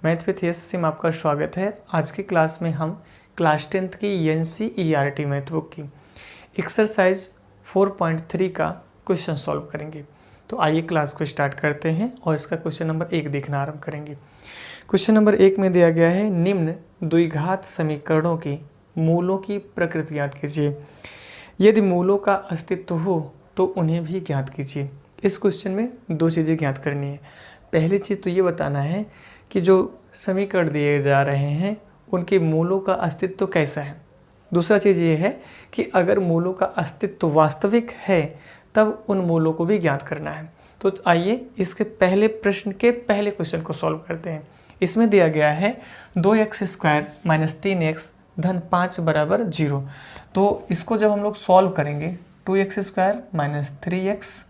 Math with यश में आपका स्वागत है। आज की क्लास में हम क्लास 10th की NCERT मैथ बुक की एक्सरसाइज 4.3 का क्वेश्चन सॉल्व करेंगे। तो आइए क्लास को स्टार्ट करते हैं और इसका क्वेश्चन नंबर 1 देखना आरंभ करेंगे। क्वेश्चन नंबर 1 में दिया गया है, निम्न द्विघात समीकरणों के मूलों की प्रकृति ज्ञात कीजिए। यदि मूलों का अस्तित्व हो तो उन्हें भी ज्ञात कीजिए। इस क्वेश्चन में दो चीज़ें ज्ञात करनी है। पहली चीज़ तो ये बताना है कि जो समीकरण दिए जा रहे हैं उनके मूलों का अस्तित्व कैसा है। दूसरा चीज़ ये है कि अगर मूलों का अस्तित्व वास्तविक है तब उन मूलों को भी ज्ञात करना है। तो आइए इसके पहले प्रश्न के पहले क्वेश्चन को सॉल्व करते हैं। इसमें दिया गया है 2x² - 3x धन 5 बराबर 0। तो इसको जब हम लोग सॉल्व करेंगे 2x² - 3x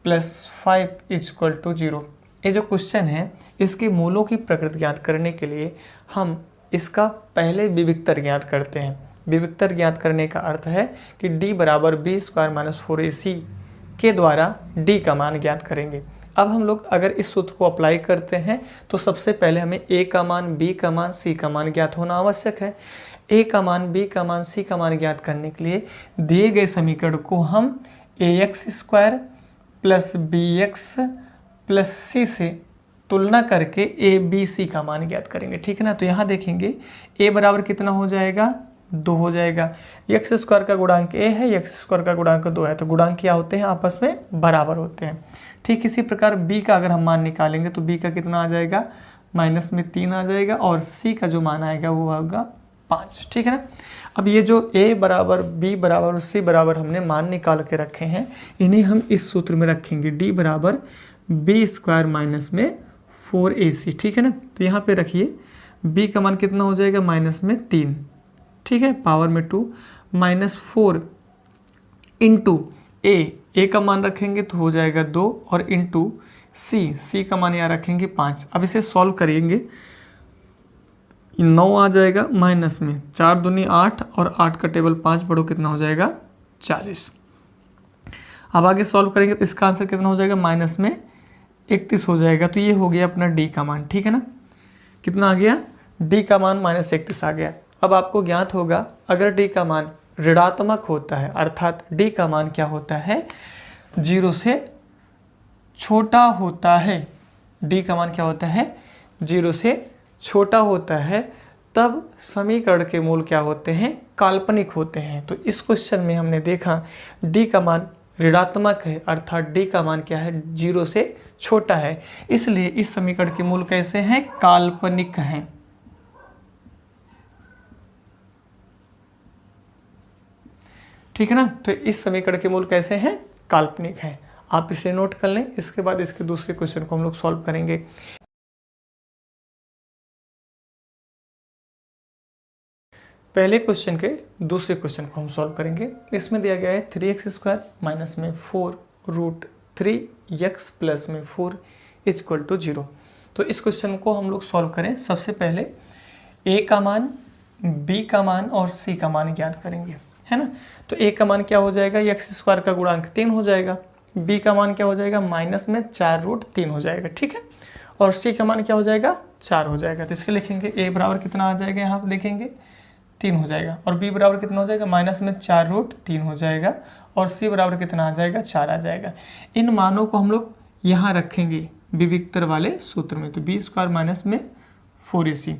+ 5 = 0। ये जो क्वेश्चन है इसके मूलों की प्रकृति ज्ञात करने के लिए हम इसका पहले विविक्तर ज्ञात करते हैं। विविक्तर ज्ञात करने का अर्थ है कि d बराबर b² - 4ac के द्वारा d का मान ज्ञात करेंगे। अब हम लोग अगर इस सूत्र को अप्लाई करते हैं तो सबसे पहले हमें a का मान, b का मान, c का मान ज्ञात होना आवश्यक है। a का मान, b का मान, c का मान ज्ञात करने के लिए दिए गए समीकरण को हम ax² + bx + c से तुलना करके a b c का मान ज्ञात करेंगे। ठीक है ना। तो यहाँ देखेंगे a बराबर कितना हो जाएगा, 2 हो जाएगा। x² का गुणांक a है, x² का गुणांक 2 है, तो गुणांक क्या होते हैं, आपस में बराबर होते हैं। ठीक इसी प्रकार b का अगर हम मान निकालेंगे तो b का कितना आ जाएगा, -3 आ जाएगा और c का जो मान आएगा वो होगा 5। ठीक है ना। अब ये जो a बराबर, b बराबर और c बराबर हमने मान निकाल के रखे हैं, इन्हें हम इस सूत्र में रखेंगे। d बराबर b² - 4ac। ठीक है ना। तो यहाँ पे रखिए b का मान कितना हो जाएगा, -3। ठीक है, पावर में 2 -4 इंटू a का मान रखेंगे तो हो जाएगा 2 और इंटू c का मान यहाँ रखेंगे 5। अब इसे सॉल्व करेंगे, 9 आ जाएगा, माइनस में 4 दूनी 8 और 8 का टेबल 5 बढ़ो कितना हो जाएगा, 40। अब आगे सॉल्व करेंगे तो इसका आंसर कितना हो जाएगा, -31 हो जाएगा। तो ये हो गया अपना d का मान। ठीक है ना। कितना आ गया, d का मान -31 आ गया। अब आपको ज्ञात होगा अगर d का मान ऋणात्मक होता है, अर्थात d का मान क्या होता है, 0 से छोटा होता है। d का मान क्या होता है, 0 से छोटा होता है, तब समीकरण के मूल क्या होते हैं, काल्पनिक होते हैं। तो इस क्वेश्चन में हमने देखा d का मान ऋणात्मक है, अर्थात d का मान क्या है, 0 से छोटा है, इसलिए इस समीकरण के मूल कैसे हैं, काल्पनिक हैं। ठीक है ना। तो इस समीकरण के मूल कैसे हैं, काल्पनिक हैं। आप इसे नोट कर लें। इसके बाद इसके दूसरे क्वेश्चन को हम लोग सॉल्व करेंगे। पहले क्वेश्चन के दूसरे क्वेश्चन को हम सॉल्व करेंगे। इसमें दिया गया है 3x² - 4√3x + 4 = 0। तो इस क्वेश्चन को हम लोग सॉल्व करें। सबसे पहले a का मान, b का मान और c का मान ज्ञात करेंगे, है ना। तो a का मान क्या हो जाएगा, x² का गुणांक 3 हो जाएगा। b का मान क्या हो जाएगा, -4√3 हो जाएगा। ठीक है। और c का मान क्या हो जाएगा, 4 हो जाएगा। तो इसके लिखेंगे a बराबर कितना आ जाएगा, यहाँ पर देखेंगे 3 हो जाएगा, और b बराबर कितना हो जाएगा, -4√3 हो जाएगा, और c बराबर कितना आ जाएगा, 4 आ जाएगा। इन मानों को हम लोग यहाँ रखेंगे विविक्तर वाले सूत्र में। तो b² - 4ac,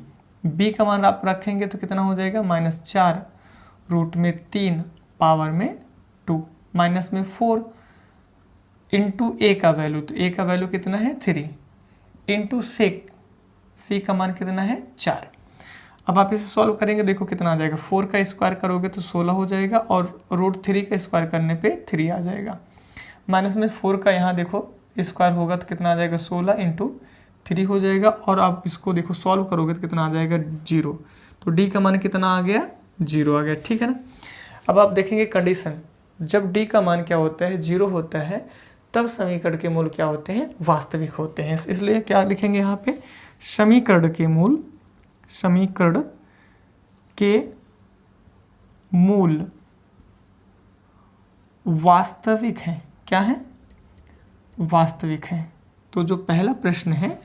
b का मान आप रखेंगे तो कितना हो जाएगा, -4√3 पावर में 2 -4 इंटू a का वैल्यू, तो a का वैल्यू कितना है, 3 इंटू c का मान कितना है, 4। अब आप इसे सॉल्व करेंगे, देखो कितना आ जाएगा, 4 का स्क्वायर करोगे तो 16 हो जाएगा, और √3 का स्क्वायर करने पे 3 आ जाएगा। माइनस में 4 का यहाँ देखो स्क्वायर होगा तो कितना आ जाएगा, 16 इंटू 3 हो जाएगा, और आप इसको देखो सॉल्व करोगे तो कितना आ जाएगा, 0। तो d का मान कितना आ गया, 0 आ गया। ठीक है ना। अब आप देखेंगे कंडीशन, जब d का मान क्या होता है, 0 होता है, तब समीकरण के मूल क्या होते हैं, वास्तविक होते हैं। इसलिए क्या लिखेंगे यहाँ पे, समीकरण के मूल वास्तविक हैं। क्या है, वास्तविक हैं। तो जो पहला प्रश्न है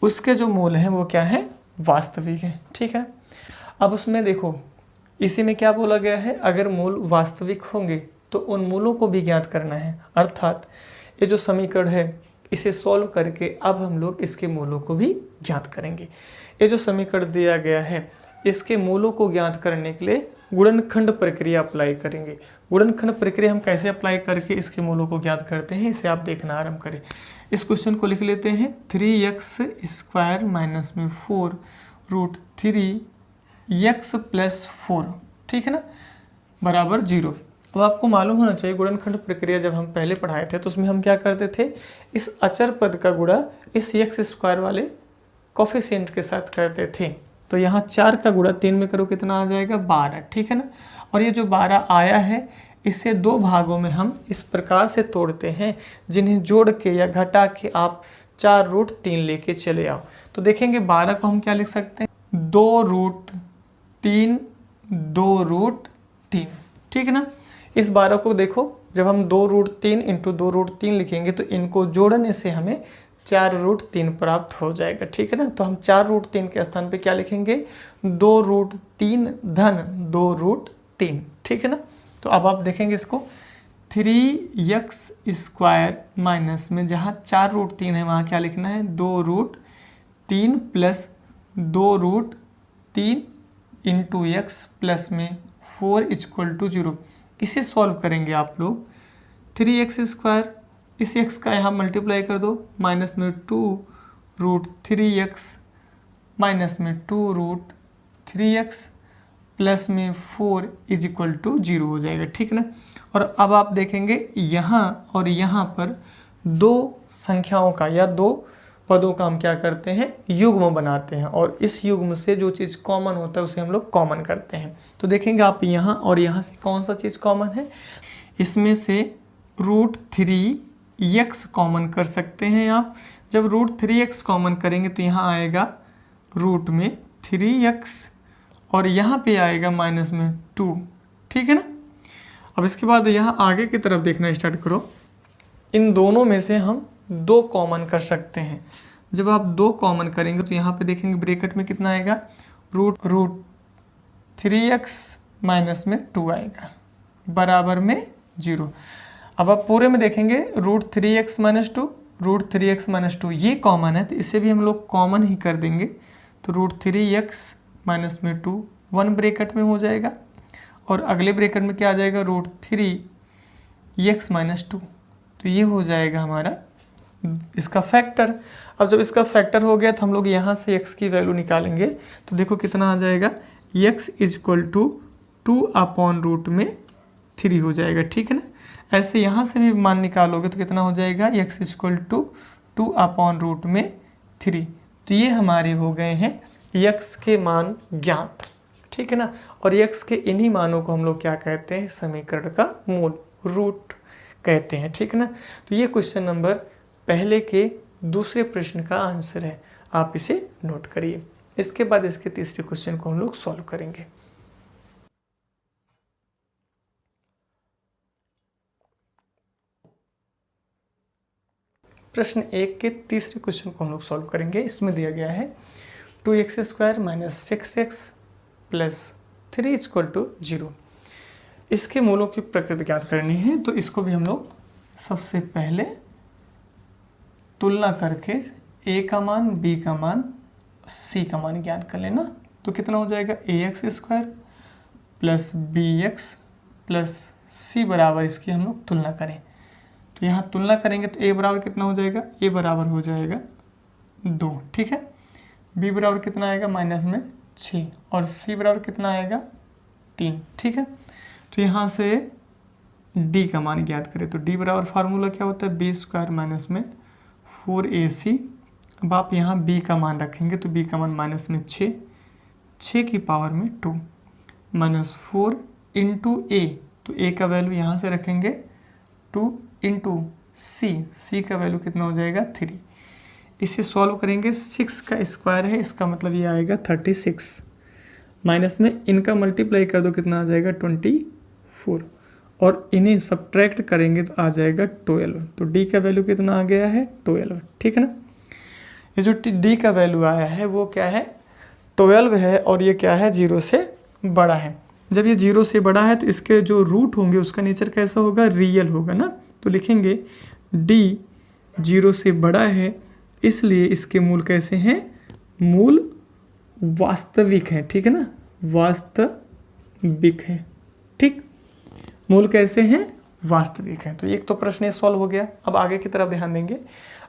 उसके जो मूल हैं वो क्या है, वास्तविक है। ठीक है, अब उसमें देखो इसी में क्या बोला गया है, अगर मूल वास्तविक होंगे तो उन मूलों को भी ज्ञात करना है। अर्थात ये जो समीकरण है इसे सॉल्व करके अब हम लोग इसके मूलों को भी ज्ञात करेंगे। ये जो समीकरण दिया गया है इसके मूलों को ज्ञात करने के लिए गुणनखंड प्रक्रिया अप्लाई करेंगे। गुणनखंड प्रक्रिया हम कैसे अप्लाई करके इसके मूलों को ज्ञात करते हैं इसे आप देखना आरंभ करें। इस क्वेश्चन को लिख लेते हैं 3x² माइनस में 4 रूट 3x प्लस 4, ठीक है ना, बराबर 0। अब आपको मालूम होना चाहिए गुणनखंड प्रक्रिया जब हम पहले पढ़ाए थे तो उसमें हम क्या करते थे, इस अचर पद का गुणा इस x² वाले कोफिशिएंट के साथ करते थे। तो यहाँ 4 का गुणा 3 में करो कितना आ जाएगा, 12, ठीक है ना। और ये जो 12 आया है इसे 2 भागों में हम इस प्रकार से तोड़ते हैं जिन्हें जोड़ के या घटा के आप 4 रूट 3 लेके चले आओ। तो देखेंगे 12 को हम क्या लिख सकते हैं, 2 रूट 3, 2 रूट 3, ठीक है ना। इस 12 को देखो जब हम 2 रूट 3 इंटू 2 रूट 3 लिखेंगे तो इनको जोड़ने से हमें 4 रूट 3 प्राप्त हो जाएगा, ठीक है ना। तो हम 4 रूट 3 के स्थान पे क्या लिखेंगे, 2 रूट 3 धन 2 रूट 3, ठीक है ना। तो अब आप देखेंगे इसको 3x² माइनस में जहाँ 4 रूट 3 है वहाँ क्या लिखना है, 2 root 3 plus 2 root 3 into x plus में 4 = 0। इसे सॉल्व करेंगे आप लोग, 3x², इस x का यहाँ मल्टीप्लाई कर दो, माइनस में 2 रूट 3x माइनस में 2 रूट 3x प्लस में 4 = 0 हो जाएगा, ठीक ना। और अब आप देखेंगे यहाँ और यहाँ पर 2 संख्याओं का या 2 पदों का हम क्या करते हैं, युग्म बनाते हैं और इस युग्म से जो चीज़ कॉमन होता है उसे हम लोग कॉमन करते हैं। तो देखेंगे आप यहाँ और यहाँ से कौन सा चीज़ कॉमन है, इसमें से रूट 3x कॉमन कर सकते हैं आप। जब रूट 3x कॉमन करेंगे तो यहाँ आएगा रूट में 3x और यहाँ पे आएगा माइनस में 2, ठीक है ना। अब इसके बाद यहाँ आगे की तरफ देखना स्टार्ट करो, इन दोनों में से हम 2 कॉमन कर सकते हैं। जब आप 2 कॉमन करेंगे तो यहाँ पे देखेंगे ब्रैकेट में कितना आएगा, रूट 3x माइनस में 2 आएगा बराबर में 0। अब आप पूरे में देखेंगे root 3x minus 2, root 3x minus 2 ये कॉमन है तो इसे भी हम लोग कॉमन ही कर देंगे। तो रूट 3x माइनस में 2 1 ब्रैकेट में हो जाएगा और अगले ब्रैकेट में क्या आ जाएगा, रूट 3x माइनस 2। तो ये हो जाएगा हमारा इसका फैक्टर। अब जब इसका फैक्टर हो गया तो हम लोग यहाँ से x की वैल्यू निकालेंगे तो देखो कितना आ जाएगा, x = 2/√3 हो जाएगा, ठीक है ना। ऐसे यहाँ से भी मान निकालोगे तो कितना हो जाएगा, x = 2/√3। तो ये हमारे हो गए हैं x के मान ज्ञात, ठीक है ना। और x के इन्हीं मानों को हम लोग क्या कहते हैं, समीकरण का मूल, रूट कहते हैं, ठीक है ना। तो ये क्वेश्चन नंबर पहले के दूसरे प्रश्न का आंसर है, आप इसे नोट करिए। इसके बाद इसके तीसरे क्वेश्चन को हम लोग सॉल्व करेंगे। प्रश्न 1 के तीसरे क्वेश्चन को हम लोग सॉल्व करेंगे। इसमें दिया गया है 2x² माइनस 6x प्लस 3 = 0। इसके मूलों की प्रकृति ज्ञात करनी है तो इसको भी हम लोग सबसे पहले तुलना करके a का मान, b का मान, c का मान ज्ञात कर लेना। तो कितना हो जाएगा, ax² plus bx plus c बराबर इसकी हम लोग तुलना करें। तो यहाँ तुलना करेंगे तो a बराबर कितना हो जाएगा, a बराबर हो जाएगा 2, ठीक है। b बराबर कितना आएगा, माइनस में 6 और c बराबर कितना आएगा 3, ठीक है। तो यहाँ से d का मान ज्ञात करें तो d बराबर फार्मूला क्या होता है, b² माइनस में 4ac। अब आप यहाँ b का मान रखेंगे तो b का मान माइनस में 6 की पावर में 2 माइनस 4 इंटू a। तो a का वैल्यू यहाँ से रखेंगे 2 इंटू c का वैल्यू कितना हो जाएगा 3। इसे सॉल्व करेंगे, 6 का स्क्वायर है इसका मतलब ये आएगा 36 माइनस में इनका मल्टीप्लाई कर दो कितना आ जाएगा 24 और इन्हें सब्ट्रैक्ट करेंगे तो आ जाएगा 12। तो d का वैल्यू कितना आ गया है 12, ठीक है ना। ये जो डी का वैल्यू आया है वो क्या है 12 है, और ये क्या है 0 से बड़ा है। जब ये 0 से बड़ा है तो इसके जो रूट होंगे उसका नेचर कैसा होगा, रियल होगा ना। तो लिखेंगे डी 0 से बड़ा है, इसलिए इसके मूल कैसे हैं, मूल वास्तविक है, ठीक है ना, वास्तविक है, ठीक, मूल कैसे हैं, वास्तविक है। तो एक तो प्रश्न ये सॉल्व हो गया। अब आगे की तरफ ध्यान देंगे,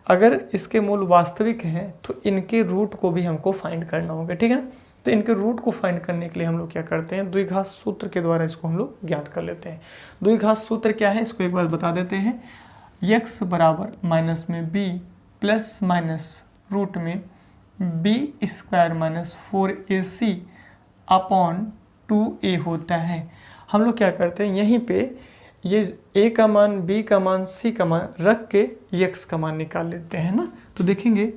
अगर इसके मूल वास्तविक हैं तो इनके रूट को भी हमको फाइंड करना होगा, ठीक है ना। तो इनके रूट को फाइंड करने के लिए हम लोग क्या करते हैं, द्विघात सूत्र के द्वारा इसको हम लोग ज्ञात कर लेते हैं। द्विघात सूत्र क्या है, इसको एक बार बता देते हैं। x बराबर माइनस में b प्लस माइनस रूट में b square minus 4ac upon 2a होता है। हम लोग क्या करते हैं, यहीं पे ये a का मान, b का मान, c का मान रख के x का मान निकाल लेते हैं ना। तो देखेंगे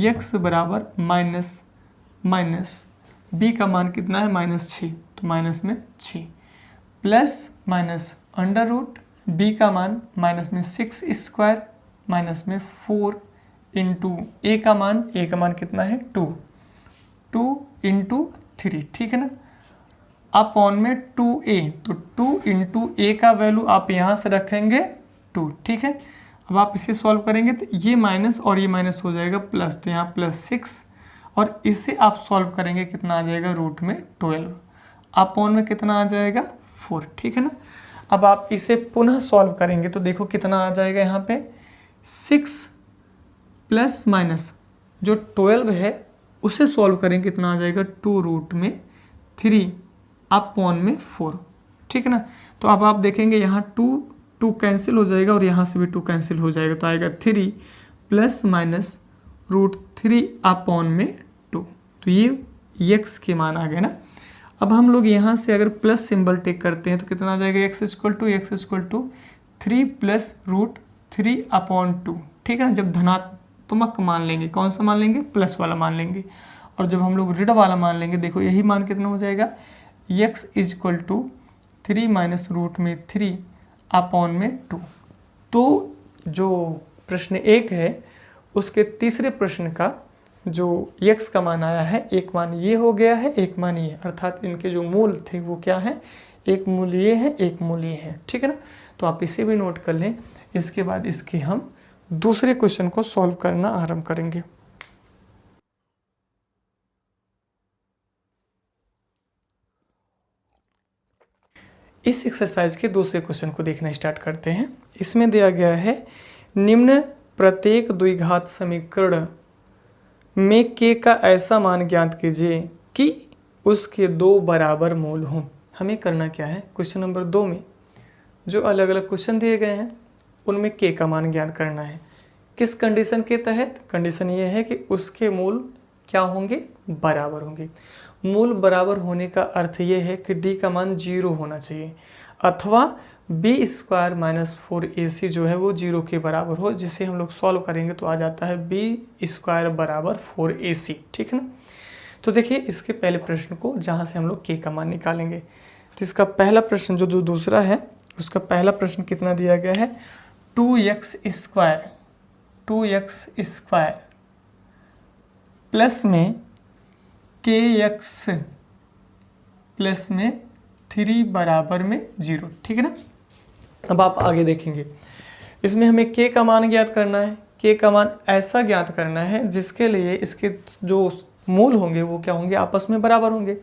x बराबर माइनस माइनस b का मान कितना है, -6, तो माइनस में 6 plus minus under root b का मान माइनस में 6 स्क्वायर माइनस में 4 इंटू a का मान कितना है 2 इंटू 3, ठीक है ना, अपॉन में 2a, तो 2 इंटू a का वैल्यू आप यहाँ से रखेंगे 2, ठीक है। अब आप इसे सॉल्व करेंगे तो ये माइनस और ये माइनस हो जाएगा प्लस, तो यहाँ +6, और इसे आप सॉल्व करेंगे कितना आ जाएगा, रूट में 12, अपॉन में कितना आ जाएगा 4, ठीक है ना। अब आप इसे पुनः सॉल्व करेंगे तो देखो कितना आ जाएगा, यहाँ पे 6 प्लस माइनस जो 12 है उसे सॉल्व करेंगे कितना आ जाएगा, 2 रूट में 3 अपॉन में 4, ठीक है ना। तो अब आप देखेंगे यहाँ 2 कैंसिल हो जाएगा और यहाँ से भी 2 कैंसिल हो जाएगा, तो आएगा 3 प्लस माइनस रूट 3 अपॉन में 2, तो ये x के मान आ गए ना। अब हम लोग यहाँ से अगर प्लस सिंबल टेक करते हैं तो कितना आ जाएगा, x equal to 3 plus root 3 upon 2, ठीक है ना। जब धनात्मक मान लेंगे, कौन सा मान लेंगे, प्लस वाला मान लेंगे, और जब हम लोग ऋण वाला मान लेंगे, देखो यही मान कितना हो जाएगा, x equal to 3 minus root में 3 अपॉन में 2। तो जो प्रश्न 1 है उसके तीसरे प्रश्न का जो x का मान आया है, एक मान ये हो गया है, एक मान ये, अर्थात इनके जो मूल थे वो क्या है, एक मूल ये है, एक मूल ये है, ठीक है ना। तो आप इसे भी नोट कर लें। इसके बाद इसके हम दूसरे क्वेश्चन को सॉल्व करना आरंभ करेंगे। इस एक्सरसाइज के दूसरे क्वेश्चन को देखना स्टार्ट करते हैं। इसमें दिया गया है, निम्न प्रत्येक द्विघात समीकरण में k का ऐसा मान ज्ञात कीजिए कि उसके 2 बराबर मूल हों। हमें करना क्या है, क्वेश्चन नंबर 2 में जो अलग अलग क्वेश्चन दिए गए हैं उनमें k का मान ज्ञात करना है। किस कंडीशन के तहत, कंडीशन ये है कि उसके मूल क्या होंगे, बराबर होंगे। मूल बराबर होने का अर्थ ये है कि d का मान 0 होना चाहिए, अथवा b स्क्वायर माइनस 4ac जो है वो 0 के बराबर हो, जिसे हम लोग सॉल्व करेंगे तो आ जाता है b स्क्वायर बराबर 4ac, ठीक है ना। तो देखिए इसके पहले प्रश्न को जहाँ से हम लोग k का मान निकालेंगे, तो इसका पहला प्रश्न जो दूसरा है उसका पहला प्रश्न कितना दिया गया है, 2x स्क्वायर प्लस में kx प्लस में 3 बराबर में 0, ठीक है ना। अब आप आगे देखेंगे, इसमें हमें k का मान ज्ञात करना है। k का मान ऐसा ज्ञात करना है जिसके लिए इसके जो मूल होंगे वो क्या होंगे, आपस में बराबर होंगे।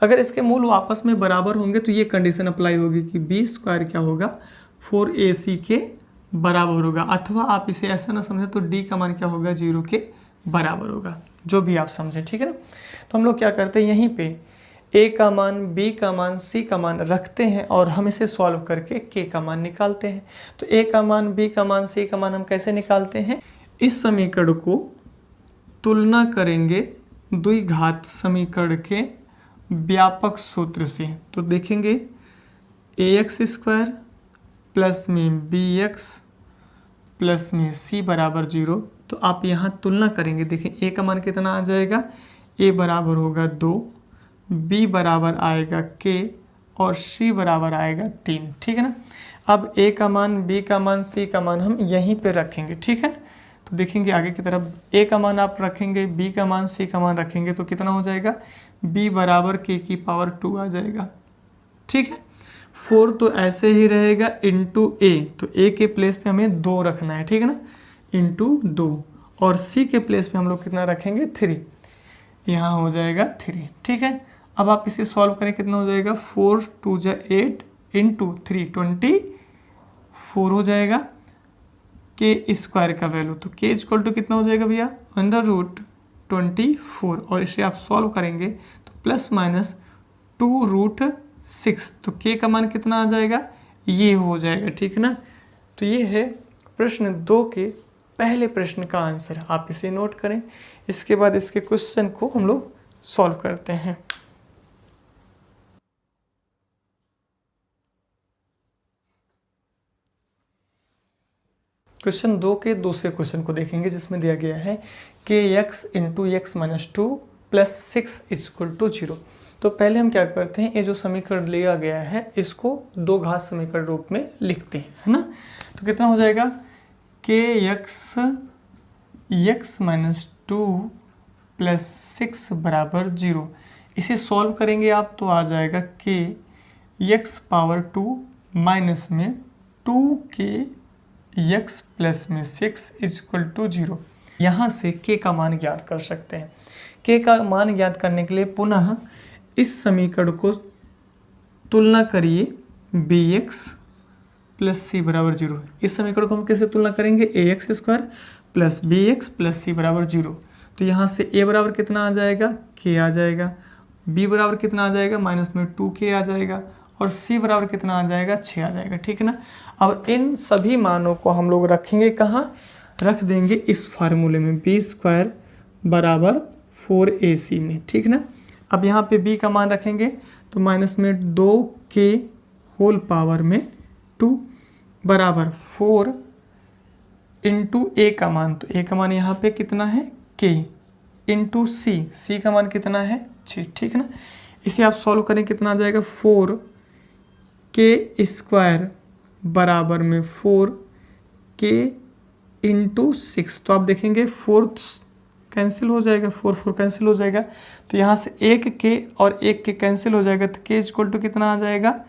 अगर इसके मूल आपस में बराबर होंगे तो ये कंडीशन अप्लाई होगी कि b स्क्वायर क्या होगा, 4ac के बराबर होगा, अथवा आप इसे ऐसा ना समझें तो d का मान क्या होगा, 0 के बराबर होगा, जो भी आप समझें, ठीक है ना। तो हम लोग क्या करते हैं, यहीं पे a का मान, b का मान, c का मान रखते हैं और हम इसे सॉल्व करके k का मान निकालते हैं। तो a का मान, b का मान, c का मान हम कैसे निकालते हैं, इस समीकरण को तुलना करेंगे द्विघात समीकरण के व्यापक सूत्र से। तो देखेंगे ax स्क्वायर प्लस में bx प्लस में c बराबर 0। तो आप यहाँ तुलना करेंगे, देखें a का मान कितना आ जाएगा, a बराबर होगा 2, b बराबर आएगा k और c बराबर आएगा 3, ठीक है ना। अब a का मान, b का मान, c का मान हम यहीं पे रखेंगे, ठीक है। तो देखेंगे आगे की तरफ a का मान आप रखेंगे, b का मान, c का मान रखेंगे तो कितना हो जाएगा, b बराबर k की पावर 2 आ जाएगा। ठीक है, 4 तो ऐसे ही रहेगा इंटू a, तो a के प्लेस पे हमें 2 रखना है, ठीक है ना, इंटू 2, और c के प्लेस पे हम लोग कितना रखेंगे, 3, यहाँ हो जाएगा 3। ठीक है, अब आप इसे सॉल्व करें कितना हो जाएगा, 4 2 जा 8 इंटू 3 24 हो जाएगा के स्क्वायर का वैल्यू, तो के इक्वल टू कितना हो जाएगा भैया, √24, और इसे आप सॉल्व करेंगे तो प्लस माइनस 2√6, तो के का मान कितना आ जाएगा, ये हो जाएगा। ठीक है ना, तो ये है प्रश्न 2 के पहले प्रश्न का आंसर। आप इसे नोट करें, इसके बाद इसके क्वेश्चन को हम लोग सॉल्व करते हैं। क्वेश्चन 2 के दूसरे क्वेश्चन को देखेंगे, जिसमें दिया गया है कि x into x minus 2 plus 6 equal to 0। तो पहले हम क्या करते हैं, ये जो समीकरण लिया गया है इसको दो घात समीकरण रूप में लिखते हैं, है ना। तो कितना हो जाएगा, के एक्स माइनस 2 प्लस 6 बराबर 0। इसे सॉल्व करेंगे आप तो आ जाएगा के एक्स पावर 2 माइनस में 2k x प्लस में 6 इक्वल टू 0। यहाँ से k का मान ज्ञात कर सकते हैं। k का मान ज्ञात करने के लिए पुनः इस समीकरण को तुलना करिए bx प्लस सी बराबर 0। इस समीकरण को हम कैसे तुलना करेंगे, ax square plus bx plus c बराबर 0। तो यहाँ से a बराबर कितना आ जाएगा, k आ जाएगा, b बराबर कितना आ जाएगा, माइनस में 2k आ जाएगा, और c बराबर कितना आ जाएगा, 6 आ जाएगा। ठीक है ना, अब इन सभी मानों को हम लोग रखेंगे कहाँ, रख देंगे इस फार्मूले में, b स्क्वायर बराबर 4ac में। ठीक है ना, अब यहाँ पे b का मान रखेंगे तो माइनस में 2k होल पावर में 2 बराबर 4 इंटू a का मान, तो a का मान यहाँ पे कितना है, k इंटू c का मान कितना है, 6। ठीक है ना, इसे आप सॉल्व करें कितना आ जाएगा, 4k स्क्वायर बराबर में 4k इंटू 6। तो आप देखेंगे 4 कैंसिल हो जाएगा, 4 कैंसिल हो जाएगा, तो यहाँ से एक k और एक k कैंसिल हो जाएगा, तो k इक्वल टू कितना आ जाएगा,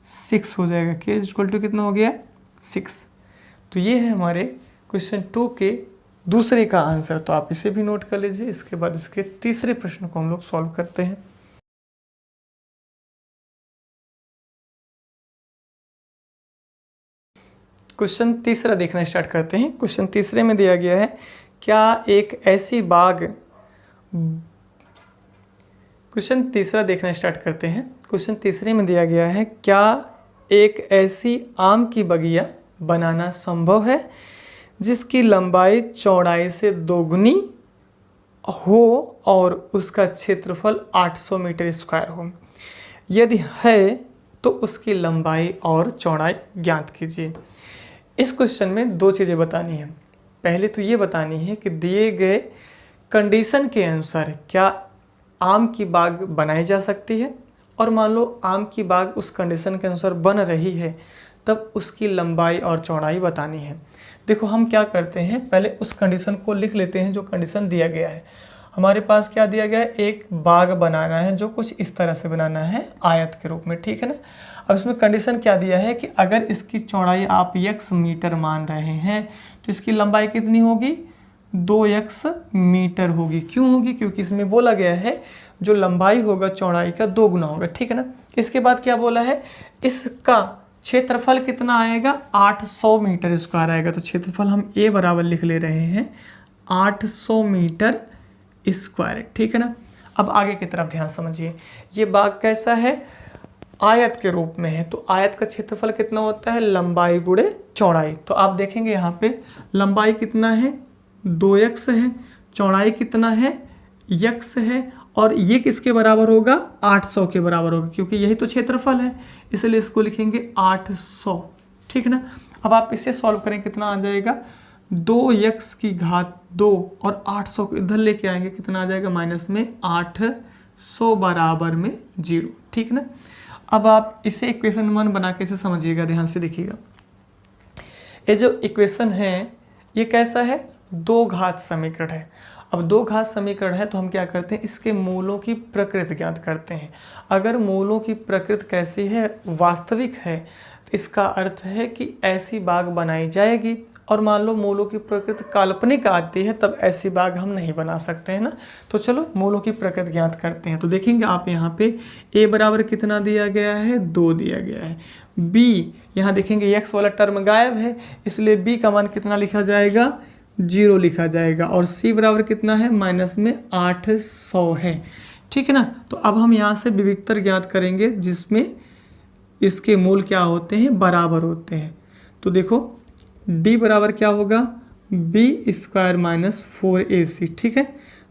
6 हो जाएगा। k इक्वल टू कितना हो गया, 6। तो ये है हमारे क्वेश्चन 2 के दूसरे का आंसर। तो आप इसे भी नोट कर लीजिए। इसके बाद इसके तीसरे प्रश्न को हम लोग सॉल्व करते हैं। क्वेश्चन तीसरा देखना स्टार्ट करते हैं। क्वेश्चन तीसरे में दिया गया है, क्या एक ऐसी बाग, क्वेश्चन तीसरा देखना स्टार्ट करते हैं। क्वेश्चन तीसरे में दिया गया है, क्या एक ऐसी आम की बगिया बनाना संभव है जिसकी लंबाई चौड़ाई से दोगुनी हो और उसका क्षेत्रफल 800 मीटर स्क्वायर हो। यदि है तो उसकी लंबाई और चौड़ाई ज्ञात कीजिए। इस क्वेश्चन में दो चीज़ें बतानी है। पहले तो ये बतानी है कि दिए गए कंडीशन के अनुसार क्या आम की बाग बनाई जा सकती है, और मान लो आम की बाग उस कंडीशन के अनुसार बन रही है, तब उसकी लंबाई और चौड़ाई बतानी है। देखो हम क्या करते हैं, पहले उस कंडीशन को लिख लेते हैं जो कंडीशन दिया गया है। हमारे पास क्या दिया गया है, एक बाग बनाना है जो कुछ इस तरह से बनाना है, आयत के रूप में। ठीक है ना, अब इसमें कंडीशन क्या दिया है कि अगर इसकी चौड़ाई आप x मीटर मान रहे हैं तो इसकी लंबाई कितनी होगी, 2x मीटर होगी। क्यों होगी, क्योंकि इसमें बोला गया है जो लंबाई होगा चौड़ाई का 2 गुना होगा। ठीक है ना, इसके बाद क्या बोला है, इसका क्षेत्रफल कितना आएगा, 800 मीटर स्क्वायर आएगा। तो क्षेत्रफल हम a बराबर लिख ले रहे हैं 800 मीटर स्क्वायर। ठीक है ना, अब आगे की तरफ ध्यान समझिए। ये बाग कैसा है, आयत के रूप में है, तो आयत का क्षेत्रफल कितना होता है, लंबाई गुणे चौड़ाई। तो आप देखेंगे यहाँ पे लंबाई कितना है, 2x है, चौड़ाई कितना है, x है, और ये किसके बराबर होगा, 800 के बराबर होगा, क्योंकि यही तो क्षेत्रफल है, इसलिए इसको लिखेंगे 800। ठीक है ना, अब आप इसे सॉल्व करें कितना आ जाएगा, 2x की घात 2 और 800 को इधर लेके आएंगे, कितना आ जाएगा, माइनस में 800 बराबर में 0। ठीक है ना, अब आप इसे इक्वेशन 1 बना के इसे समझिएगा, ध्यान से देखिएगा। ये जो इक्वेशन है ये कैसा है, दो घात समीकरण है। अब दो घात समीकरण है तो हम क्या करते हैं, इसके मूलों की प्रकृति ज्ञात करते हैं। अगर मूलों की प्रकृति कैसी है, वास्तविक है, तो इसका अर्थ है कि ऐसी बाग बनाई जाएगी। और मान लो मूलों की प्रकृति काल्पनिक आती है, तब ऐसी बाग हम नहीं बना सकते हैं ना। तो चलो मूलों की प्रकृति ज्ञात करते हैं। तो देखेंगे आप यहाँ पे a बराबर कितना दिया गया है, 2 दिया गया है। b यहाँ देखेंगे x वाला टर्म गायब है, इसलिए b का मान कितना लिखा जाएगा, 0 लिखा जाएगा। और c बराबर कितना है, माइनस में 800 है। ठीक है ना। तो अब हम यहाँ से विविक्तर ज्ञात करेंगे जिसमें इसके मूल क्या होते हैं, बराबर होते हैं। तो देखो d बराबर क्या होगा, b स्क्वायर माइनस 4ac। ठीक है।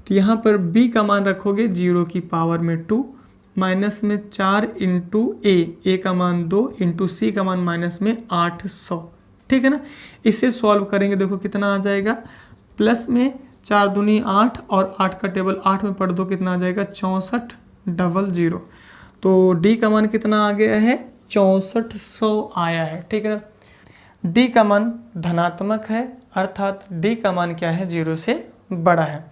तो यहाँ पर b का मान रखोगे 0 की पावर में 2 माइनस में 4 इंटू a का मान 2 इंटू c का मान माइनस में 800। ठीक है ना। इसे सॉल्व करेंगे, देखो कितना आ जाएगा, प्लस में 4 दूनी 8 और 8 का टेबल 8 में पढ़ दो, कितना आ जाएगा 6400। तो d का मान कितना आ गया है, 6400 आया है। ठीक है ना। d का मान धनात्मक है, अर्थात d का मान क्या है, 0 से बड़ा है।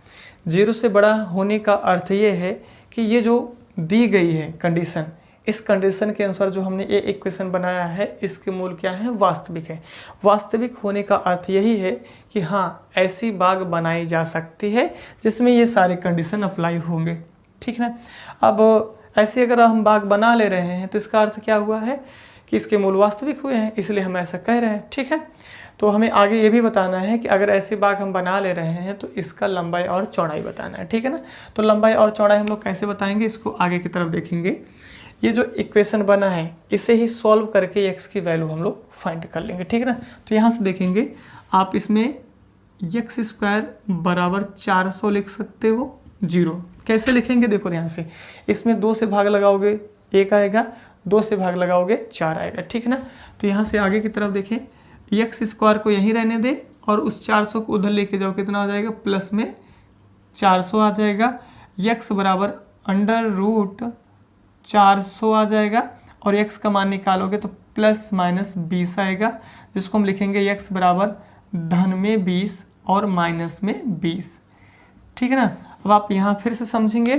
0 से बड़ा होने का अर्थ ये है कि ये जो दी गई है कंडीशन, इस कंडीशन के अनुसार जो हमने ये इक्वेशन बनाया है, इसके मूल क्या है, वास्तविक है। वास्तविक होने का अर्थ यही है कि हाँ, ऐसी बाग बनाई जा सकती है जिसमें ये सारे कंडीशन अप्लाई होंगे। ठीक है ना। अब ऐसे अगर हम बाग बना ले रहे हैं तो इसका अर्थ क्या हुआ है कि इसके मूल वास्तविक हुए हैं, इसलिए हम ऐसा कह रहे हैं। ठीक है। तो हमें आगे ये भी बताना है कि अगर ऐसी बाग हम बना ले रहे हैं तो इसका लंबाई और चौड़ाई बताना है। ठीक है ना। तो लंबाई और चौड़ाई हम लोग कैसे बताएंगे, इसको आगे की तरफ देखेंगे। ये जो इक्वेशन बना है इसे ही सॉल्व करके x की वैल्यू हम लोग फाइंड कर लेंगे। ठीक है ना। तो यहाँ से देखेंगे आप, इसमें x स्क्वायर बराबर 400 लिख सकते हो, 0 कैसे लिखेंगे, देखो ध्यान से, इसमें 2 से भाग लगाओगे 1 आएगा, 2 से भाग लगाओगे 4 आएगा। ठीक है ना। तो यहाँ से आगे की तरफ देखें, x स्क्वायर को यहीं रहने दे और उस 400 को उधर लेके जाओ, कितना आ जाएगा, प्लस में 400 आ जाएगा। x बराबर अंडर रूट 400 आ जाएगा और x का मान निकालोगे तो प्लस माइनस 20 आएगा, जिसको हम लिखेंगे x बराबर धन में 20 और माइनस में 20। ठीक है ना। अब आप यहाँ फिर से समझेंगे,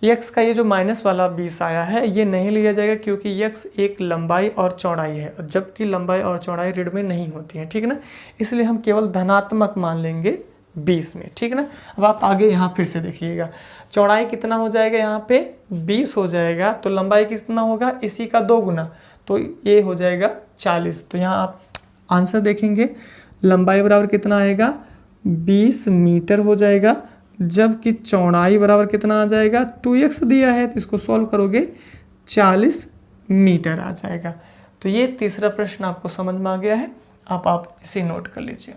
x का ये जो माइनस वाला 20 आया है ये नहीं लिया जाएगा क्योंकि x एक लंबाई और चौड़ाई है, जबकि लंबाई और चौड़ाई ऋण में नहीं होती है। ठीक है ना। इसलिए हम केवल धनात्मक मान लेंगे 20 में। ठीक है ना। अब आप आगे यहाँ फिर से देखिएगा, चौड़ाई कितना हो जाएगा, यहाँ पे 20 हो जाएगा, तो लंबाई कितना होगा, इसी का 2 गुना, तो ये हो जाएगा 40। तो यहाँ आप आंसर देखेंगे, लंबाई बराबर कितना आएगा, 20 मीटर हो जाएगा, जबकि चौड़ाई बराबर कितना आ जाएगा, 2x दिया है तो इसको सॉल्व करोगे 40 मीटर आ जाएगा। तो ये तीसरा प्रश्न आपको समझ में आ गया है, आप इसे नोट कर लीजिए।